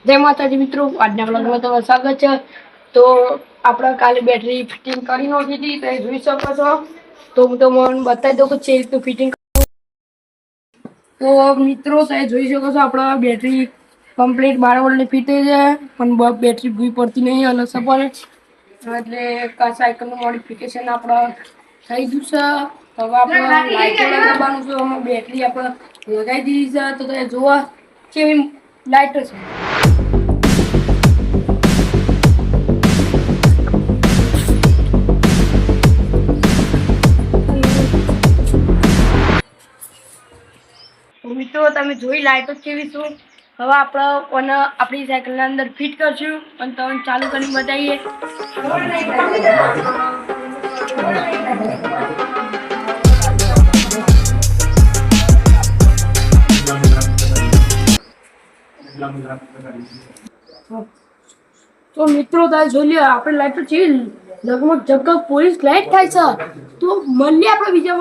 જય માતાજી મિત્રો, આજના બ્લોગમાં તમારું સ્વાગત છે। તો આપણે કાલે બેટરી ફિટિંગ કરી નહોતી હતી, તો જોઈ શકો છો। તો હું તમને બતાવી દઉં કે જે રીતનું ફિટિંગ। તો મિત્રો તમે જોઈ શકો છો આપણા બેટરી કમ્પ્લીટ 12 વોલ્ટની ફિટ થઈ છે, પણ બેટરી ભૂઈ પડતી નહીં અને સફળ એટલે સાયકલનું મોડિફિકેશન આપણે થઈ ગયું છે। હવે આપણે લાઇટો લગાવવાનું છે, આમાં બેટરી આપણે લગાવી દીધી છે। તો તમે જોવા કેવી લાઇટો છે। મિત્રો તમે જોઈ લાઇટો કેવી શું। હવે આપણે આપણી સાયકલના અંદર ફિટ કરશું અને તમને ચાલુ કરીને બતાવીએ। તો મિત્રો તમે જોઈ લો આપણે લાઈટો છે ઝગમગ ઝગમગ પોલીસ લાઈટ થાય છે। તો મળીએ આપણે બીજા